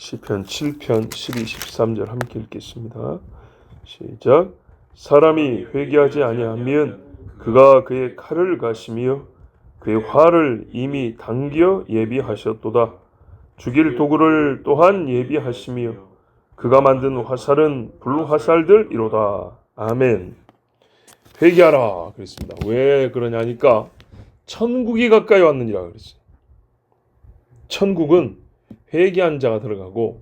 시편 7편 12, 13절 함께 읽겠습니다. 시작. 사람이 회개하지 아니하면 그가 그의 칼을 가시며 그의 활을 이미 당겨 예비하셨도다. 죽일 도구를 또한 예비하시며 그가 만든 화살은 불화살들이로다. 아멘. 회개하라 그랬습니다. 왜 그러냐니까 천국이 가까이 왔느니라 그랬어요. 천국은 회개한 자가 들어가고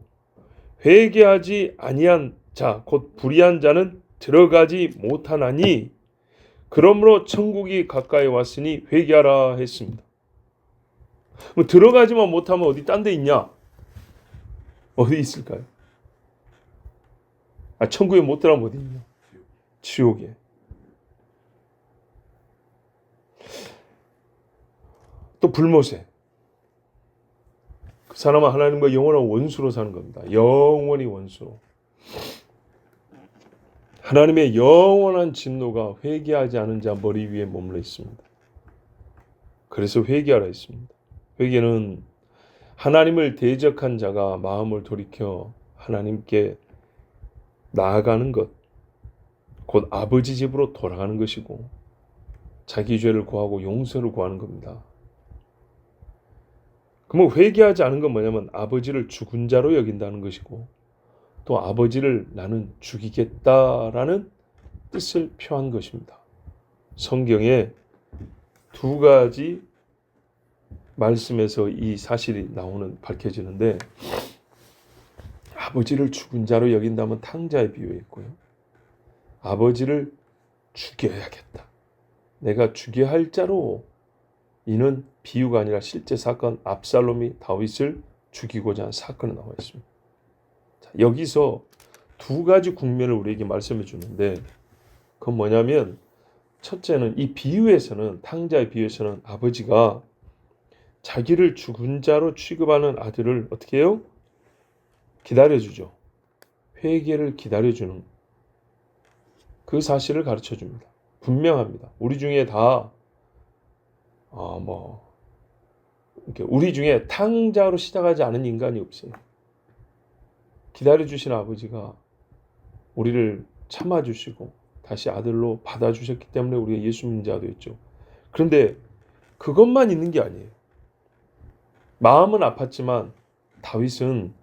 회개하지 아니한 자, 곧 불의한 자는 들어가지 못하나니 그러므로 천국이 가까이 왔으니 회개하라 했습니다. 뭐 들어가지만 못하면 어디 딴 데 있냐? 어디 있을까요? 천국에 못 들어가면 어디 있냐? 지옥에. 또 불모세. 그 사람은 하나님과 영원한 원수로 사는 겁니다. 영원히 원수로. 하나님의 영원한 진노가 회개하지 않은 자 머리 위에 머물러 있습니다. 그래서 회개하라 했습니다. 회개는 하나님을 대적한 자가 마음을 돌이켜 하나님께 나아가는 것, 곧 아버지 집으로 돌아가는 것이고 자기 죄를 구하고 용서를 구하는 겁니다. 그러면 회개하지 않은 건 뭐냐면 아버지를 죽은 자로 여긴다는 것이고 또 아버지를 나는 죽이겠다라는 뜻을 표한 것입니다. 성경에 두 가지 말씀에서 이 사실이 밝혀지는데 아버지를 죽은 자로 여긴다면 탕자에 비유했고요. 아버지를 죽여야겠다. 내가 죽여야 할 자로 이는 비유가 아니라 실제 사건 압살롬이 다윗을 죽이고자 한 사건이 나와 있습니다. 자, 여기서 두 가지 국면을 우리에게 말씀해 주는데 그건 뭐냐면 첫째는 이 비유에서는 탕자의 비유에서는 아버지가 자기를 죽은 자로 취급하는 아들을 어떻게 해요? 기다려주죠. 회개를 기다려주는 그 사실을 가르쳐 줍니다. 분명합니다. 우리 중에 다 우리 중에 탕자로 시작하지 않은 인간이 없어요. 기다려주신 아버지가 우리를 참아주시고 다시 아들로 받아주셨기 때문에 우리가 예수 믿는 자가 되었죠. 그런데 그것만 있는 게 아니에요. 마음은 아팠지만 다윗은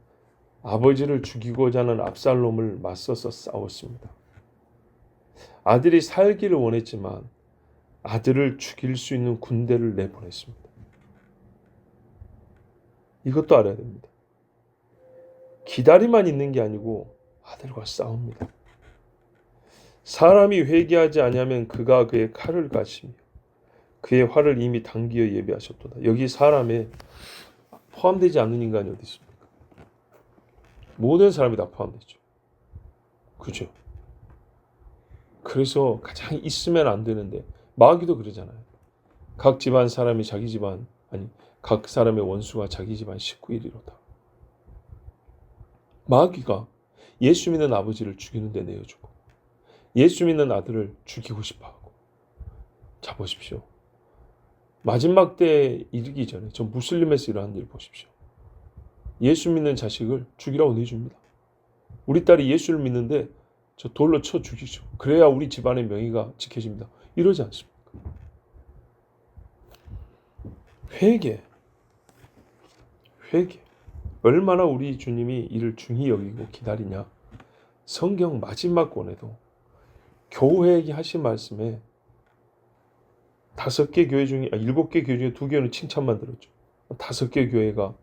아버지를 죽이고자 하는 압살롬을 맞서서 싸웠습니다. 아들이 살기를 원했지만 아들을 죽일 수 있는 군대를 내보냈습니다. 이것도 알아야 됩니다. 기다리만 있는 게 아니고 아들과 싸웁니다. 사람이 회개하지 아니하면 그가 그의 칼을 가시며 그의 활을 이미 당기어 예비하셨도다. 여기 사람에 포함되지 않는 인간이 어디 있습니까? 모든 사람이 다 포함되죠. 그죠? 그래서 가장 있으면 안 되는데 마귀도 그러잖아요. 각 집안 사람이 자기 집안 각 사람의 원수가 자기 집안 식구이리로다. 마귀가 예수 믿는 아버지를 죽이는 데 내어주고 예수 믿는 아들을 죽이고 싶어하고 자 보십시오. 마지막 때에 이르기 전에 저 무슬림에서 일어난 일 보십시오. 예수 믿는 자식을 죽이라고 내줍니다. 우리 딸이 예수를 믿는데 저 돌로 쳐 죽이죠. 그래야 우리 집안의 명예가 지켜집니다. 이러지 않습니까? 회개. 얼마나 우리 주님이 이를 중히 여기고 기다리냐. 성경 마지막 권에도 교회에게 하신 말씀에 7개 교회 중에 7개 교회 중에 2개는 칭찬만 들었죠. 5개 교회가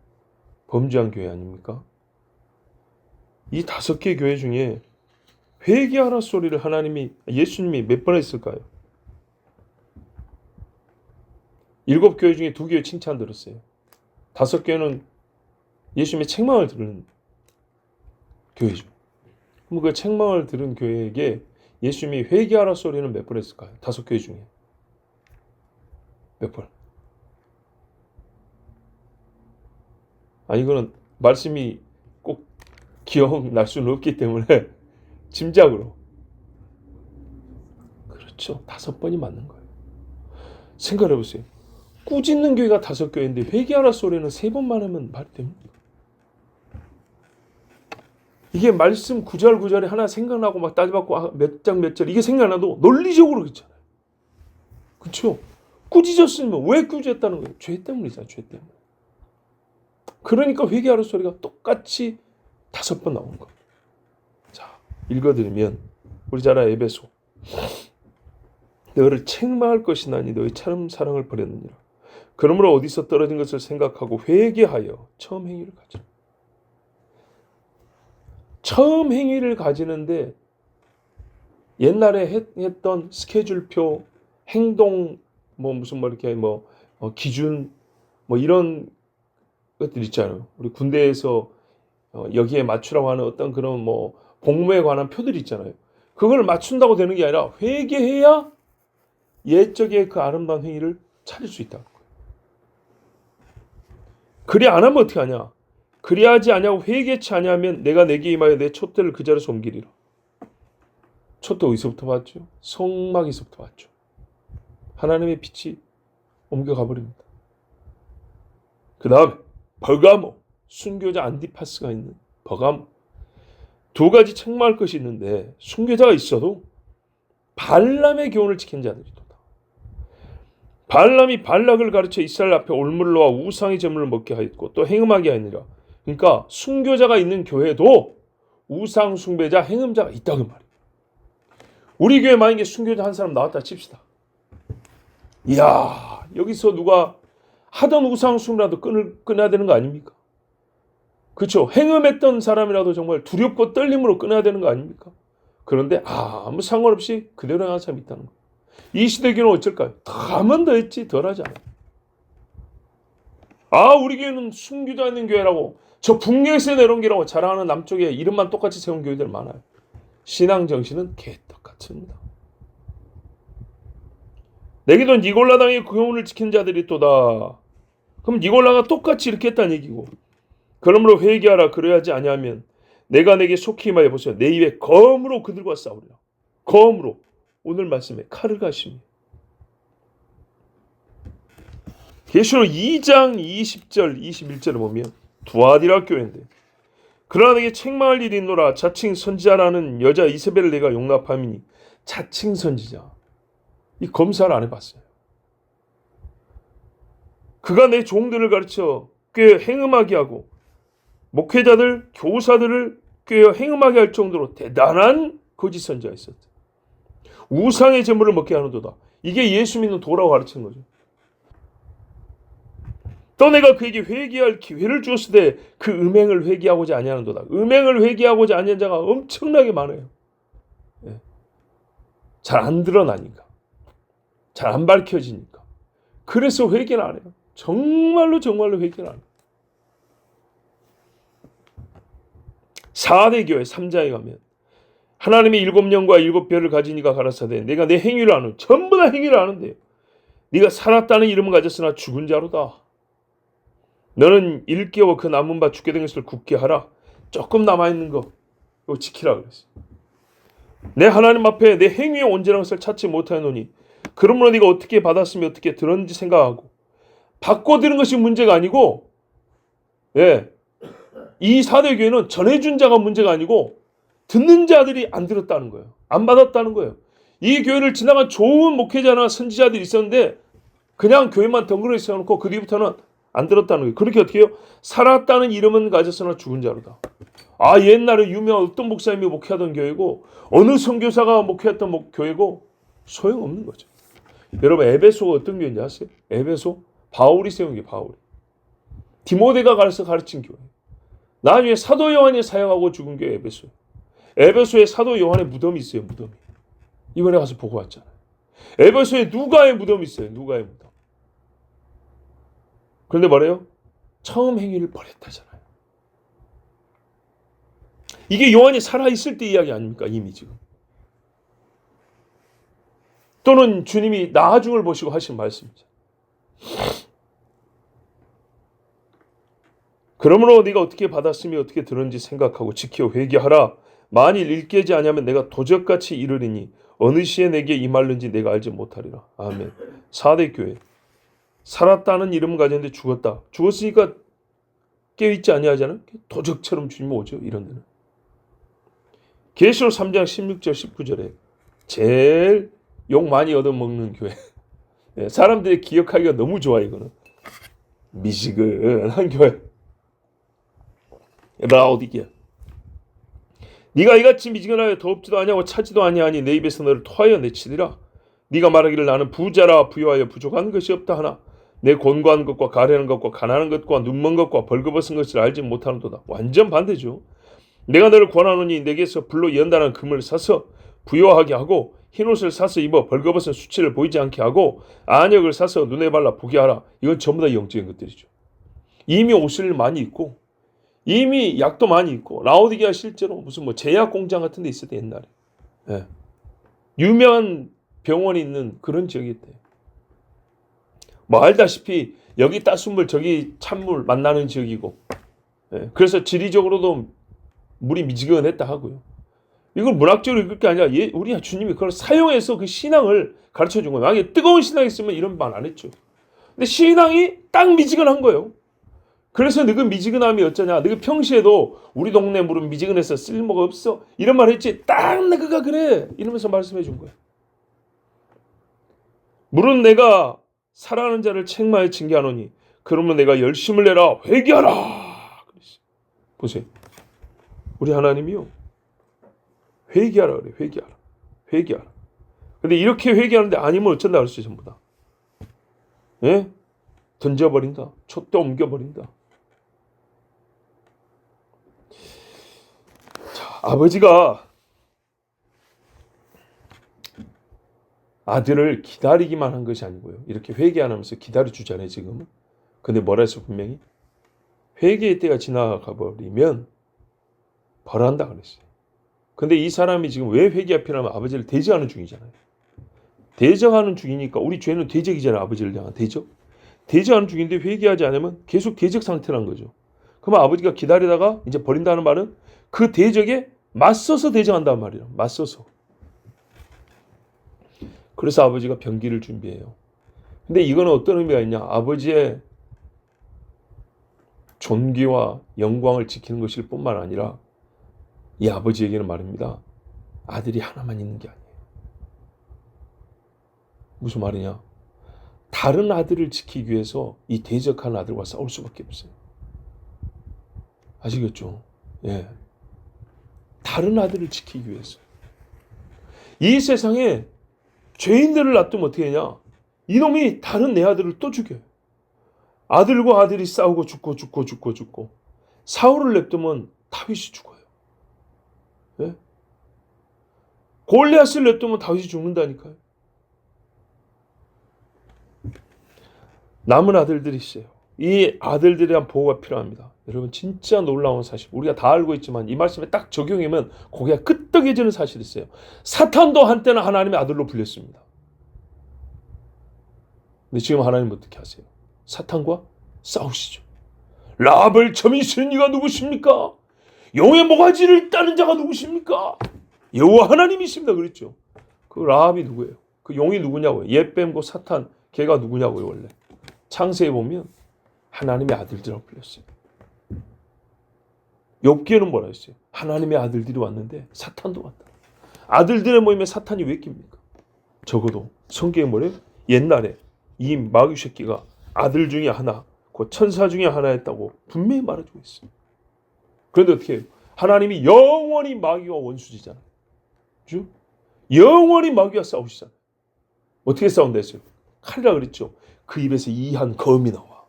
범죄한 교회 아닙니까? 이 5개 교회 중에 회개하라 소리를 예수님이 몇 번 했을까요? 7교회 중에 2교회 칭찬 들었어요. 5교회는 예수님의 책망을 들은 교회죠. 그럼 그 책망을 들은 교회에게 예수님이 회개하라 소리는 몇 번 했을까요? 5교회 중에. 몇 번? 이거는 말씀이 꼭 기억날 수는 없기 때문에 짐작으로. 그렇죠. 5번이 맞는 거예요. 생각해 보세요. 꾸짖는 교회가 5교회인데 회개하라 소리는 3번만 하면 말이 됩니까? 이게 말씀 구절 구절에 하나 생각나고 막 따져봤고 몇 장 몇 절 이게 생각나도 논리적으로 그렇잖아요. 그렇죠? 꾸짖었으면 왜 꾸짖었다는 거예요? 죄 때문이잖아요. 죄 때문에. 그러니까 회개하라 소리가 똑같이 5번 나온 거예요. 자, 읽어드리면 우리 잘 아는 에베소. 너를 책망할 것이 나니 너의 참 사랑을 버렸느니라. 그러므로 어디서 떨어진 것을 생각하고 회개하여 처음 행위를 가지라. 처음 행위를 가지는데 옛날에 했던 스케줄표, 행동, 무슨 이렇게 기준, 이런 것들 있잖아요. 우리 군대에서 여기에 맞추라고 하는 어떤 그런 복무에 관한 표들이 있잖아요. 그걸 맞춘다고 되는 게 아니라 회개해야 옛적의 그 아름다운 행위를 찾을 수 있다. 그리 안 하면 어떻게 하냐? 그리하지 아니하고 회개치 아니하면 내가 내게 임하여 내 촛대를 그 자리에서 옮기리라. 촛대 어디서부터 봤죠? 성막에서부터 봤죠. 하나님의 빛이 옮겨가 버립니다. 그 다음에 버가모, 순교자 안디파스가 있는 버가모. 2가지 책망할 것이 있는데 순교자가 있어도 발람의 교훈을 지킨 자들이다. 발람이 발락을 가르쳐 이스라엘 앞에 올물로와 우상의 제물을 먹게 하였고 또 행음하게 하니라. 그러니까 순교자가 있는 교회도 우상 숭배자, 행음자가 있다 그 말이에요. 우리 교회 만약에 순교자 한 사람 나왔다 칩시다. 이야, 여기서 누가 하던 우상 숭배라도 끊어야 되는 거 아닙니까? 그렇죠. 행음했던 사람이라도 정말 두렵고 떨림으로 끊어야 되는 거 아닙니까? 그런데 아무 상관없이 그대로 하는 사람이 있다는 거예요. 이 시대 교회는 어쩔까요? 하면 더 했지 덜 하지 않아요. 우리 교회는 순교자 있는 교회라고 저 북녘에서 내려온 교회라고 자랑하는 남쪽에 이름만 똑같이 세운 교회들 많아요. 신앙 정신은 개떡같습니다. 내게도 니골라 당의 교훈을 지킨 자들이 또다. 그럼 니골라가 똑같이 이렇게 했다는 얘기고. 그러므로 회개하라. 그래야지 아니하면 내가 내게 속히 임하여 보세요. 내 입에 검으로 그들과 싸우리라. 검으로. 오늘 말씀에 칼을 가십니다. 계시록 2장 20절 21절을 보면 두아디라 교회인데 그러나 내게 책망할 일이 있노라. 자칭 선지자라는 여자 이세벨을 내가 용납함이니. 자칭 선지자. 이 검사를 안 해봤어요. 그가 내 종들을 가르쳐 꽤 행음하게 하고 목회자들, 교사들을 꽤 행음하게 할 정도로 대단한 거짓 선지자가 있었다. 우상의 제물을 먹게 하는도다. 이게 예수 믿는 도라고 가르치는 거죠. 또 내가 그에게 회개할 기회를 주었을 때 그 음행을 회개하고자 아니하는도다. 음행을 회개하고자 아니하는 자가 엄청나게 많아요. 잘 안 드러나니까. 잘 안 밝혀지니까. 그래서 회개를 안 해요. 정말로 회개를 안 해요. 4대 교회 3장에 가면 하나님의 7영과 7별을 가진 이가 가라사대 내가 내 행위를 아는 전부 다 행위를 아는데 네가 살았다는 이름은 가졌으나 죽은 자로다. 너는 일깨워 그 남은 바 죽게 된 것을 굳게 하라. 조금 남아있는 거 이거 지키라 그랬어. 내 하나님 앞에 내 행위의 온전한 것을 찾지 못하노니 그러므로 네가 어떻게 받았으며 어떻게 들었는지 생각하고 바꿔드는 것이 문제가 아니고 이 4대 교회는 전해준 자가 문제가 아니고 듣는 자들이 안 들었다는 거예요. 안 받았다는 거예요. 이 교회를 지나간 좋은 목회자나 선지자들이 있었는데 그냥 교회만 덩그러니 세워놓고 그 뒤부터는 안 들었다는 거예요. 그렇게 어떻게 해요? 살았다는 이름은 가졌으나 죽은 자로다. 옛날에 유명한 어떤 목사님이 목회하던 교회고 어느 선교사가 목회했던 교회고 소용없는 거죠. 여러분 에베소가 어떤 교회인지 아세요? 에베소 바울이 세운 게 바울이. 디모데가 가서 가르친 교회. 나중에 사도 요한이 사역하고 죽은 교회 에베소예요. 에베소에 사도 요한의 무덤이 있어요. 무덤이. 이번에 가서 보고 왔잖아요. 에베소에 누가의 무덤이 있어요. 누가의 무덤. 그런데 뭐래요? 처음 행위를 버렸다잖아요. 이게 요한이 살아있을 때 이야기 아닙니까? 이미 지금. 또는 주님이 나중을 보시고 하신 말씀이죠. 그러므로 네가 어떻게 받았으며 어떻게 들었는지 생각하고 지켜 회개하라. 만일 일깨지 아니하면 내가 도적같이 이르리니 어느 시에 내게 임할는지 내가 알지 못하리라. 아멘. 4대 교회. 살았다는 이름은 가졌는데 죽었다. 죽었으니까 깨어있지 아니하잖아요. 도적처럼 주님 오죠. 이런 데는. 계시록 3장 16절 19절에 제일 욕 많이 얻어먹는 교회. 사람들이 기억하기가 너무 좋아. 이거는 미지근한 교회. 라오디게아, 네가 이같이 미지근하여 더럽지도 아니하고 차지도 아니하니 내 입에서 너를 토하여 내치리라. 네가 말하기를 나는 부자라 부유하여 부족한 것이 없다 하나 내 곤고한 것과 가련한 것과 가난한 것과 눈먼 것과 벌거벗은 것을 알지 못하는도다. 완전 반대죠. 내가 너를 권하노니 내게서 불로 연단한 금을 사서 부요하게 하고 흰옷을 사서 입어 벌거벗은 수치를 보이지 않게 하고 안역을 사서 눈에 발라 보게 하라. 이건 전부 다 영적인 것들이죠. 이미 옷을 많이 입고 이미 약도 많이 있고 라오디게아 실제로 무슨 뭐 제약 공장 같은 데 있었대 옛날에. 예. 유명한 병원이 있는 그런 지역이 있대요. 뭐 알다시피 여기 따순물 저기 찬물 만나는 지역이고, 예. 그래서 지리적으로도 물이 미지근했다 하고요. 이걸 문학적으로 읽을 게 아니라 우리 주님이 그걸 사용해서 그 신앙을 가르쳐 준 거예요. 만약에 뜨거운 신앙이 있으면 이런 말 안 했죠. 근데 신앙이 딱 미지근한 거예요. 그래서 너그 미지근함이 어쩌냐. 너그 평시에도 우리 동네 물은 미지근해서 쓸모가 없어. 이런 말 했지. 딱 너가 그래. 이러면서 말씀해 준 거예요. 물은 내가 사랑하는 자를 책망하여 징계하노니 그러면 내가 열심을 내라. 회개하라. 그랬어요. 보세요. 우리 하나님이요. 회개하라 그래. 회개하라. 회개하라. 근데 이렇게 회개하는데 아니면 어쩐다 그랬어요. 전부 다. 예? 던져버린다. 촛대 옮겨버린다. 자, 아버지가 아들을 기다리기만 한 것이 아니고요. 이렇게 회개 안 하면서 기다려주잖아요. 지금은. 근데 뭐라 했어 분명히? 회개의 때가 지나가 버리면 벌한다 그랬어요. 근데 이 사람이 지금 왜 회개가 필요하면 아버지를 대적하는 중이잖아요. 대적하는 중이니까 우리 죄는 대적이잖아요. 아버지를 향한 대적. 대적하는 중인데 회개하지 않으면 계속 대적 상태란 거죠. 그러면 아버지가 기다리다가 이제 버린다는 말은 그 대적에 맞서서 대적한다는 말이에요. 맞서서. 그래서 아버지가 병기를 준비해요. 근데 이거는 어떤 의미가 있냐. 아버지의 존귀와 영광을 지키는 것일 뿐만 아니라 이 아버지에게는 말입니다. 아들이 하나만 있는 게 아니에요. 무슨 말이냐. 다른 아들을 지키기 위해서 이 대적한 아들과 싸울 수밖에 없어요. 아시겠죠? 예. 다른 아들을 지키기 위해서. 이 세상에 죄인들을 놔두면 어떻게 하냐? 이놈이 다른 내 아들을 또 죽여요. 아들과 아들이 싸우고 죽고. 사울을 냅두면 다윗이 죽어요. 예? 골리앗을 냅두면 다윗이 죽는다니까요. 남은 아들들이 있어요. 이 아들들에 대한 보호가 필요합니다. 여러분 진짜 놀라운 사실. 우리가 다 알고 있지만 이 말씀에 딱 적용하면 고개가 끄덕여지는 사실이 있어요. 사탄도 한때는 하나님의 아들로 불렸습니다. 근데 지금 하나님은 어떻게 하세요? 사탄과 싸우시죠. 라합을 점이신 이가 누구십니까? 용의 모가지를 따는 자가 누구십니까? 여호와 하나님이십니다. 그랬죠. 그 라합이 누구예요? 그 용이 누구냐고요? 옛뱀고 사탄 걔가 누구냐고요 원래. 창세에 보면 하나님의 아들들이라고 불렸어요. 욥기에는 뭐라 했어요? 하나님의 아들들이 왔는데 사탄도 왔다. 아들들의 모임에 사탄이 왜 낍니까? 적어도 성경에 뭐래요? 옛날에 이 마귀 새끼가 아들 중에 하나, 그 천사 중에 하나였다고 분명히 말해주고 있어요. 그런데 어떻게 해요? 하나님이 영원히 마귀와 원수지잖아요. 그죠? 영원히 마귀와 싸우시잖아요. 어떻게 싸운다 했어요? 칼이라 그랬죠. 그 입에서 이한 검이 나와.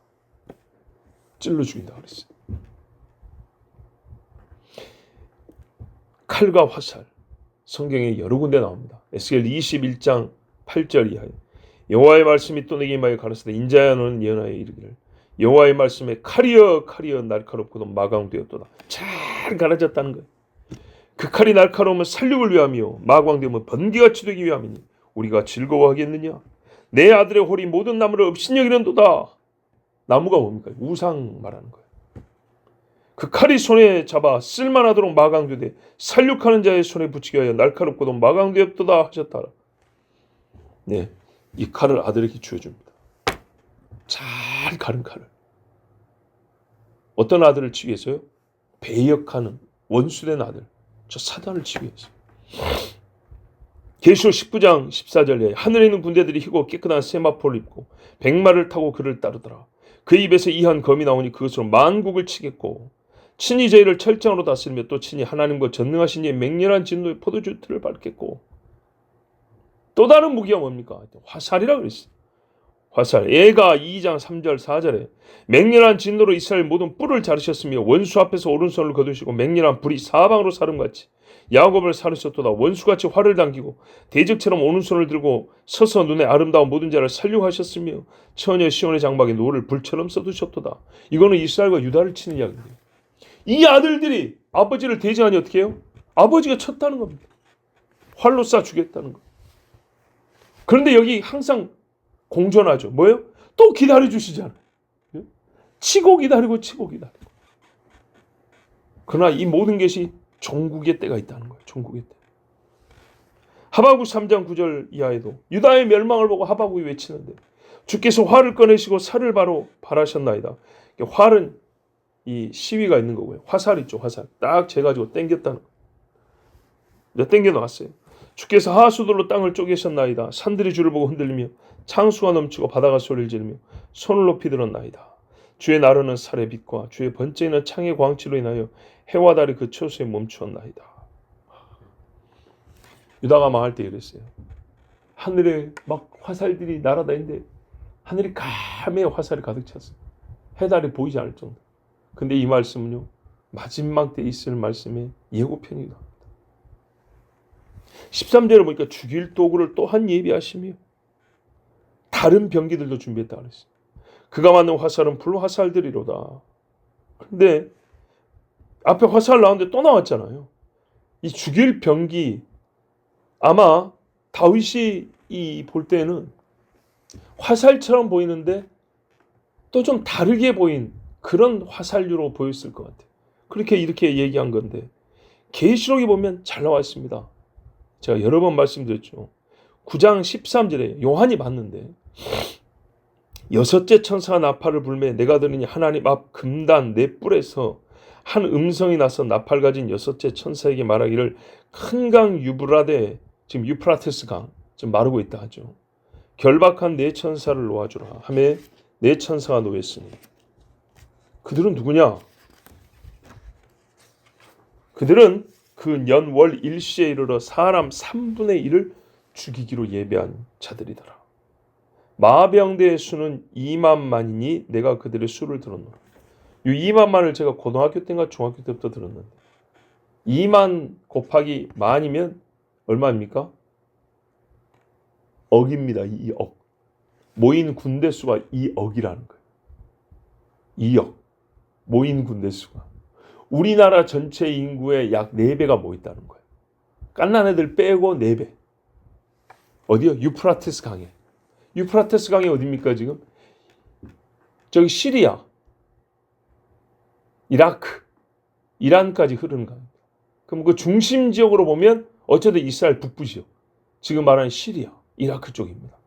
찔러 죽인다 그랬어요. 칼과 화살. 성경에 여러 군데 나옵니다. 에스겔 21장 8절 이하에 여호와의 말씀이 또 내게 임하여 가라사대 인자야 너는 예언하여 이르기를 여호와의 말씀에 칼이여 날카롭고도 마광되었도다. 잘 갈아졌다는 거예요. 그 칼이 날카로우면 살육을 위함이요 마광되면 번개같이 되기 위함이니 우리가 즐거워하겠느냐. 내 아들의 홀이 모든 나무를 업신여기는도다. 나무가 뭡니까? 우상 말하는 거예요. 그 칼이 손에 잡아 쓸만하도록 마광되되 살육하는 자의 손에 붙이게 하여 날카롭고도 마광되었도다 하셨다. 네, 이 칼을 아들에게 주어줍니다. 잘 가른 칼을. 어떤 아들을 치기 위해서요? 배역하는 원수된 아들, 저 사단을 치기 위해서. 계시록 19장 14절에 하늘에 있는 군대들이 희고 깨끗한 세마포를 입고 백마를 타고 그를 따르더라. 그 입에서 이한 검이 나오니 그것으로 만국을 치겠고 친히 저희를 철장으로 다스리며 또 친히 하나님과 전능하신 이의 맹렬한 진노의 포도주 틀을 밟겠고 또 다른 무기가 뭡니까? 화살이라고 그랬어요. 화살. 예가 2장 3절 4절에 맹렬한 진노로 이스라엘 모든 뿔을 자르셨으며 원수 앞에서 오른손을 거두시고 맹렬한 불이 사방으로 사름같이 야곱을 사르셨도다. 원수같이 활을 당기고 대적처럼 오른손을 들고 서서 눈에 아름다운 모든 자를 살육하셨으며 처녀 시온의 장막에 노를 불처럼 쏟으셨도다. 이거는 이스라엘과 유다를 치는 이야기입니다. 이 아들들이 아버지를 대적하니 어떻게 해요? 아버지가 쳤다는 겁니다. 활로 쏴 죽였다는 거. 그런데 여기 항상 공존하죠. 뭐예요? 또 기다려주시잖아요. 치고 기다리고 치고 기다리고. 그러나 이 모든 것이 종국의 때가 있다는 거예요. 종국의 때. 하박국 3장 9절 이하에도 유다의 멸망을 보고 하박국이 외치는데 주께서 활을 꺼내시고 살을 바로 발하셨나이다. 활은 이 시위가 있는 거고요. 화살 있죠. 화살. 딱 재가지고 당겼다는 거예요. 당겨 놨어요. 주께서 하수들로 땅을 쪼개셨나이다. 산들이 주를 보고 흔들리며 창수가 넘치고 바다가 소리를 지르며 손을 높이 들었나이다. 주의 나르는 살의 빛과 주의 번쩍이는 창의 광치로 인하여 해와 달이 그 처소에 멈추었나이다. 유다가 망할 때 이랬어요. 하늘에 막 화살들이 날아다니는데 하늘이 까매 화살이 가득 찼어요. 해달이 보이지 않을 정도. 근데 이 말씀은요. 마지막 때 있을 말씀의 예고편이다. 13절에 보니까 죽일 도구를 또한 예비하시며 다른 병기들도 준비했다 그랬어요. 그가 만든 화살은 불화살들이로다. 근데 앞에 화살 나오는데 또 나왔잖아요. 이 죽일 병기 아마 다윗이 볼 때는 화살처럼 보이는데 또 좀 다르게 보인 그런 화살류로 보였을 것 같아요. 그렇게 이렇게 얘기한 건데 계시록에 보면 잘 나와 있습니다. 제가 여러 번 말씀드렸죠. 9장 13절에 요한이 봤는데 여섯째 천사가 나팔을 불매 내가 들으니 하나님 앞 금단 네 뿔에서 한 음성이 나서 나팔 가진 여섯째 천사에게 말하기를 큰 강 유브라데 지금 유프라테스 강 지금 마르고 있다 하죠. 결박한 네 천사를 놓아주라 하매 네 천사가 놓였으니 그들은 누구냐? 그들은 그 연월 일시에 이르러 사람 3분의 1을 죽이기로 예배한 자들이더라. 마병대의 수는 2만만이니 내가 그들의 수를 들었노라. 이 2만만을 제가 고등학교 때인가 중학교 때부터 들었는데 2만 곱하기 만이면 얼마입니까? 억입니다. 2억. 모인 군대 수가 2억이라는 거예요. 2억. 모인 군대 수가. 우리나라 전체 인구의 약 4배가 모였다는 거예요. 갓난 애들 빼고 4배. 어디요? 유프라테스 강에. 유프라테스 강이 어디입니까 지금? 저기 시리아, 이라크, 이란까지 흐르는 강입니다. 그럼 그 중심 지역으로 보면 어쨌든 이스라엘 북부 지역. 지금 말하는 시리아, 이라크 쪽입니다.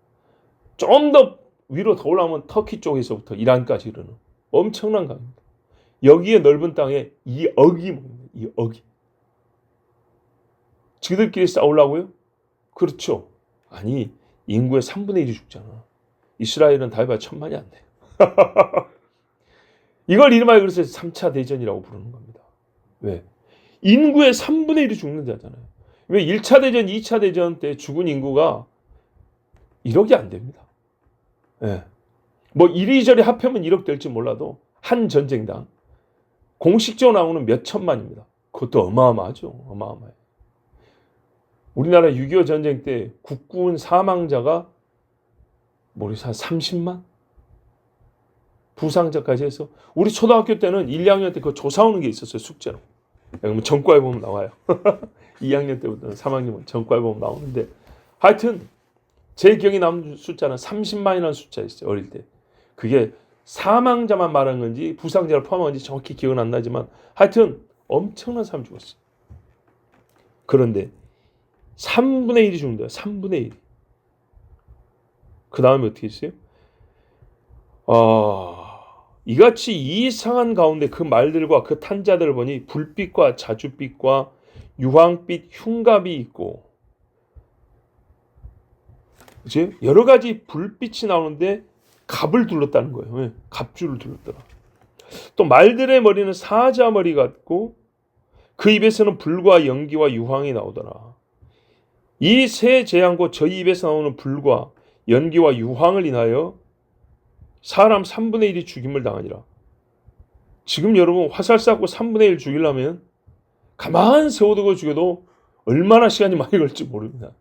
좀 더 위로 더 올라오면 터키 쪽에서부터 이란까지 흐르는 엄청난 강입니다. 여기에 넓은 땅에 2억이 모입니다. 2억이. 지들끼리 싸우려고요? 그렇죠. 아니 인구의 3분의 1이 죽잖아. 이스라엘은 다 해봐야 1000만이 안 돼요. 이걸 이름하여 그래서 3차 대전이라고 부르는 겁니다. 왜? 인구의 3분의 1이 죽는 자잖아요. 왜 1차 대전, 2차 대전 때 죽은 인구가 1억이 안 됩니다. 예. 뭐 이리저리 합하면 1억 될지 몰라도 한 전쟁당 공식적으로 나오는 몇 천만입니다. 그것도 어마어마하죠. 어마어마해요. 우리나라 6.25 전쟁 때 국군 사망자가 모르겠어요. 한 30만? 부상자까지 해서 우리 초등학교 때는 1, 2학년 때 그 조사오는 게 있었어요. 숙제로. 그러면 전과에 보면 나와요. 2학년 때부터는 3학년은 전과에 보면 나오는데 하여튼 제 기억에 남는 숫자는 30만이라는 숫자였어요. 어릴 때. 그게 사망자만 말한 건지 부상자를 포함한 건지 정확히 기억은 안 나지만 하여튼 엄청난 사람 죽었어요. 그런데 3분의 1이 죽는다. 3분의 1. 그 다음에 어떻게 했어요? 이같이 이상한 가운데 그 말들과 그 탄자들을 보니 불빛과 자줏빛과 유황빛 흉갑이 있고, 그치? 여러 가지 불빛이 나오는데 갑을 둘렀다는 거예요. 왜? 갑주를 둘렀더라. 또 말들의 머리는 사자 머리 같고 그 입에서는 불과 연기와 유황이 나오더라. 이 세 재앙과 저희 입에서 나오는 불과 연기와 유황을 인하여 사람 3분의 1이 죽임을 당하니라. 지금 여러분 화살 쐈고 3분의 1 죽이려면 가만 세워두고 죽여도 얼마나 시간이 많이 걸릴지 모릅니다.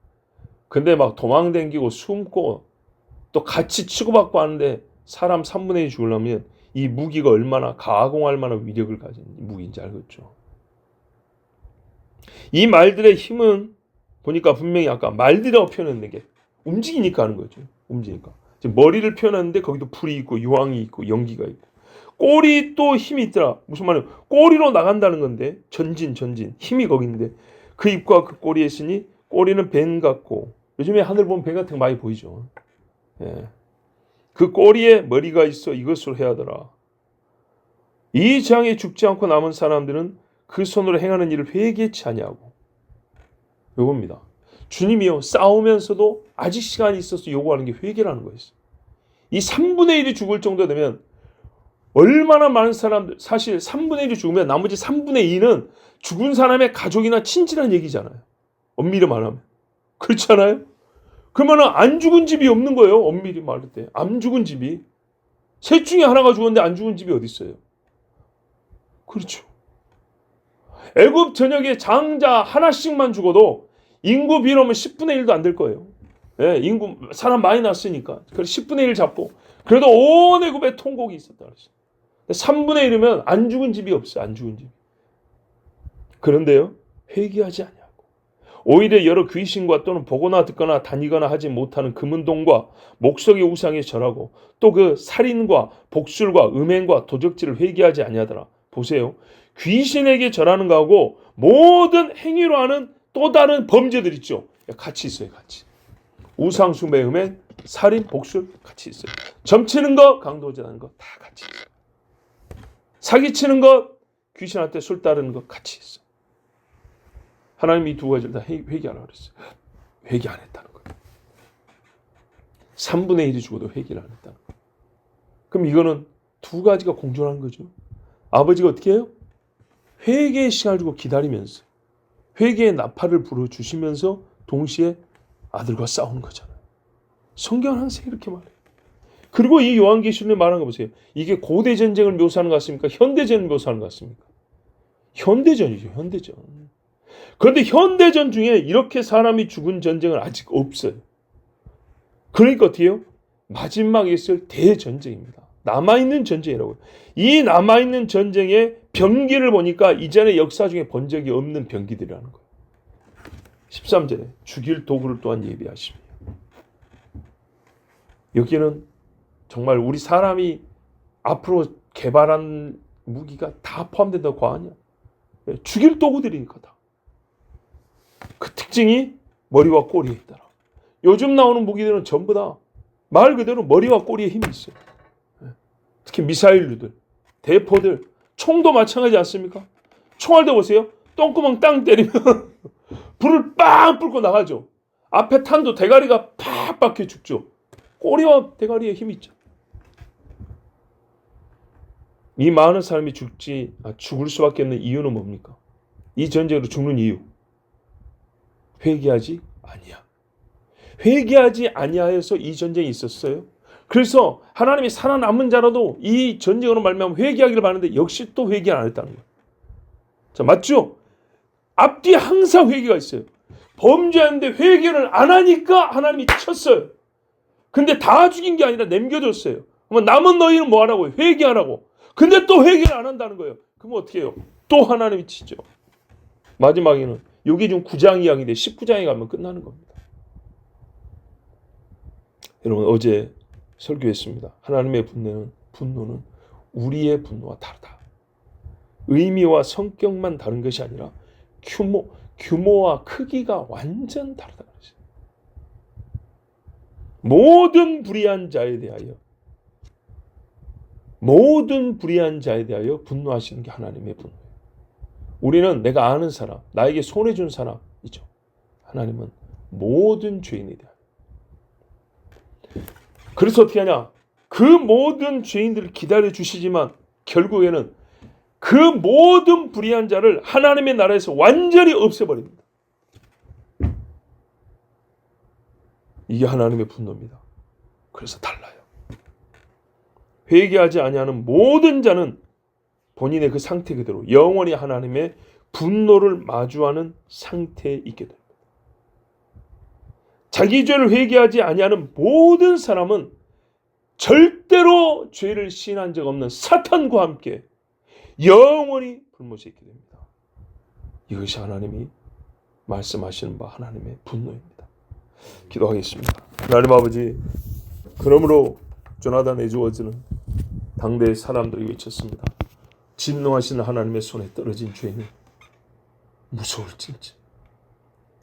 근데 막 도망다니고 숨고 또 같이 치고받고 하는데 사람 3분의 1 죽으려면 이 무기가 얼마나 가공할 만한 위력을 가진 무기인지 알겠죠. 이 말들의 힘은 보니까 분명히 아까 말들이라고 표현했는 게 움직이니까 하는 거죠. 움직이니까. 지금 머리를 표현하는데 거기도 불이 있고 유황이 있고 연기가 있고 꼬리 또 힘이 있더라. 무슨 말이에요? 꼬리로 나간다는 건데 전진 힘이 거기 있는데 그 입과 그 꼬리에 있으니 꼬리는 뱀 같고 요즘에 하늘 보면 뱀 같은 거 많이 보이죠. 예. 그 꼬리에 머리가 있어 이것으로 해야더라. 이 재앙에 죽지 않고 남은 사람들은 그 손으로 행하는 일을 회개치 아니하고. 요겁니다. 주님이요 싸우면서도 아직 시간이 있어서 요구하는 게 회개라는 거였어요. 이 3분의 1이 죽을 정도 되면 얼마나 많은 사람들, 사실 3분의 1이 죽으면 나머지 3분의 2는 죽은 사람의 가족이나 친지란 얘기잖아요. 엄밀히 말하면. 그렇잖아요? 그러면 안 죽은 집이 없는 거예요. 엄밀히 말할 때. 안 죽은 집이. 셋 중에 하나가 죽었는데 안 죽은 집이 어디 있어요? 그렇죠. 애굽 전역에 장자 하나씩만 죽어도 인구 비례하면 10분의 1도 안 될 거예요. 예, 인구 사람 많이 났으니까. 그래서 10분의 1 잡고 그래도 온 애굽에 통곡이 있었다 그랬어요. 3분의 1이면 안 죽은 집이 없어요. 안 죽은 집. 그런데요. 회개하지 아니하고 오히려 여러 귀신과 또는 보거나 듣거나 다니거나 하지 못하는 금은동과 목석의 우상에 절하고 또 그 살인과 복술과 음행과 도적질을 회개하지 아니하더라. 보세요. 귀신에게 절하는 거하고 모든 행위로 하는 또 다른 범죄들 있죠. 같이 있어요. 같이. 우상 숭배, 음행, 살인, 복술 같이 있어요. 점치는 거, 강도질하는 거 다 같이 있어요. 사기치는 것, 귀신한테 술 따르는 것 같이 있어. 하나님이 이 두 가지를 다 회개하라고 그랬어요. 회개 안 했다는 거예요. 3분의 1이 죽어도 회개를 안 했다는 거예요. 그럼 이거는 두 가지가 공존한 거죠. 아버지가 어떻게 해요? 회개의 시간을 주고 기다리면서 회개의 나팔을 불어주시면서 동시에 아들과 싸우는 거잖아요. 성경은 항상 이렇게 말해요. 그리고 이 요한계시록에 말하는 거 보세요. 이게 고대 전쟁을 묘사하는 것 같습니까? 현대전을 묘사하는 것 같습니까? 현대전이죠. 현대전. 그런데 현대전 중에 이렇게 사람이 죽은 전쟁은 아직 없어요. 그러니까 어떻게 해요? 마지막에 있을 대전쟁입니다. 남아있는 전쟁이라고요. 이 남아있는 전쟁의 병기를 보니까 이전의 역사 중에 본 적이 없는 병기들이라는 거예요. 13절에 죽일 도구를 또한 예비하시며. 여기는 정말 우리 사람이 앞으로 개발한 무기가 다 포함된다고 과하냐? 죽일 도구들이니까 다. 그 특징이 머리와 꼬리에 있더라. 요즘 나오는 무기들은 전부 다 말 그대로 머리와 꼬리에 힘이 있어요. 특히 미사일류들, 대포들, 총도 마찬가지지 않습니까? 총알 대 보세요. 똥구멍 땅 때리면 불을 빵 불고 나가죠. 앞에 탄도 대가리가 팍 박혀 죽죠. 꼬리와 대가리에 힘이 있죠. 이 많은 사람이 죽을 수밖에 없는 이유는 뭡니까? 이 전쟁으로 죽는 이유. 회개하지 아니야. 회개하지 아니하여서 이 전쟁이 있었어요. 그래서 하나님이 살아남은 자라도 이 전쟁으로 말미암아 회개하기를 바라는데 역시 또 회개 안 했다는 거예요. 자, 맞죠? 앞뒤에 항상 회개가 있어요. 범죄하는데 회개를 안 하니까 하나님이 쳤어요. 근데 다 죽인 게 아니라 남겨뒀어요. 그러면 남은 너희는 뭐 하라고요? 회개하라고. 근데 또 회개를 안 한다는 거예요. 그럼 어떻게 해요? 또 하나님이 치죠. 마지막에는 여기 지금 9장 이야기인데 19장에 가면 끝나는 겁니다. 여러분 어제 설교했습니다. 하나님의 분노는 우리의 분노와 다르다. 의미와 성격만 다른 것이 아니라 규모와 크기가 완전 다르다. 모든 불의한 자에 대하여 분노하시는 게 하나님의 분노예요. 우리는 내가 아는 사람, 나에게 손해준 사람이죠. 하나님은 모든 죄인에 대한. 그래서 어떻게 하냐? 그 모든 죄인들을 기다려 주시지만 결국에는 그 모든 불의한 자를 하나님의 나라에서 완전히 없애버립니다. 이게 하나님의 분노입니다. 그래서 달라요. 회개하지 아니하는 모든 자는 본인의 그 상태 그대로 영원히 하나님의 분노를 마주하는 상태에 있게 됩니다. 자기 죄를 회개하지 아니하는 모든 사람은 절대로 죄를 시인한 적 없는 사탄과 함께 영원히 불못에 있게 됩니다. 이것이 하나님이 말씀하시는 바 하나님의 분노입니다. 기도하겠습니다. 하나님 아버지, 그러므로 조나단 에드워즈는 당대의 사람들이 외쳤습니다. 진노하시는 하나님의 손에 떨어진 죄는 무서울진지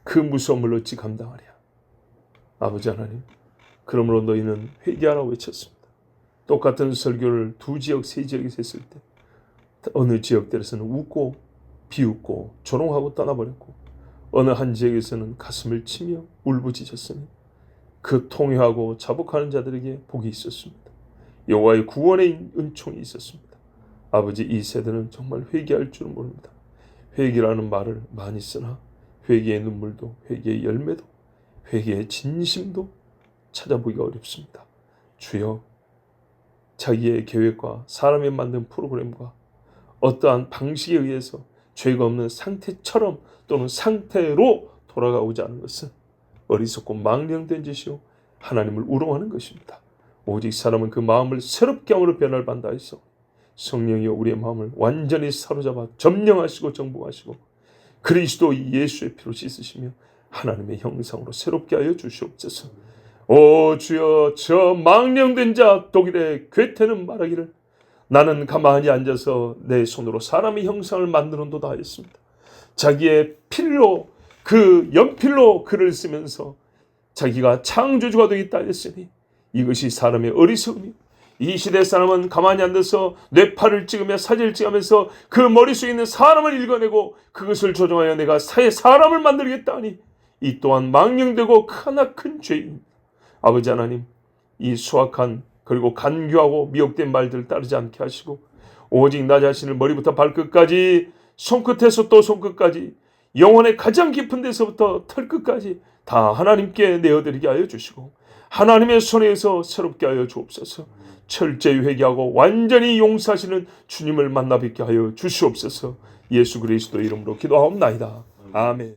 그 무서움을 어찌 감당하랴. 아버지 하나님, 그러므로 너희는 회개하라고 외쳤습니다. 똑같은 설교를 2지역, 3지역에서 했을 때 어느 지역들에서는 웃고 비웃고 조롱하고 떠나버렸고 어느 한 지역에서는 가슴을 치며 울부짖었으니 그 통회하고 자복하는 자들에게 복이 있었습니다. 여호와의 구원의 은총이 있었습니다. 아버지, 이 세대는 정말 회개할 줄은 모릅니다. 회개라는 말을 많이 쓰나 회개의 눈물도, 회개의 열매도, 회개의 진심도 찾아보기가 어렵습니다. 주여, 자기의 계획과 사람이 만든 프로그램과 어떠한 방식에 의해서 죄가 없는 상태처럼 또는 상태로 돌아가고자 하는 것은 어리석고 망령된 짓이요 하나님을 우롱하는 것입니다. 오직 사람은 그 마음을 새롭게 함으로 변화를 받는다 해서 성령이여 우리의 마음을 완전히 사로잡아 점령하시고 정복하시고 그리스도 예수의 피로 씻으시며 하나님의 형상으로 새롭게 하여 주시옵소서. 오 주여, 저 망령된 자 독일의 괴테는 말하기를 나는 가만히 앉아서 내 손으로 사람의 형상을 만드는도다 했습니다. 자기의 필로, 그 연필로 글을 쓰면서 자기가 창조주가 되겠다 했으니 이것이 사람의 어리석음이요, 이 시대 사람은 가만히 앉아서 뇌파를 찍으며 사진을 찍으면서 그 머릿속에 있는 사람을 읽어내고 그것을 조종하여 내가 사람을 만들겠다 하니 이 또한 망령되고 크나큰 죄입니다. 아버지 하나님, 이 수악한 그리고 간교하고 미혹된 말들을 따르지 않게 하시고 오직 나 자신을 머리부터 발끝까지, 손끝에서 또 손끝까지, 영혼의 가장 깊은 데서부터 털끝까지 다 하나님께 내어드리게 하여 주시고 하나님의 손에서 새롭게 하여 주옵소서. 철저히 회개하고 완전히 용서하시는 주님을 만나 뵙게 하여 주시옵소서. 예수 그리스도의 이름으로 기도하옵나이다. 아멘.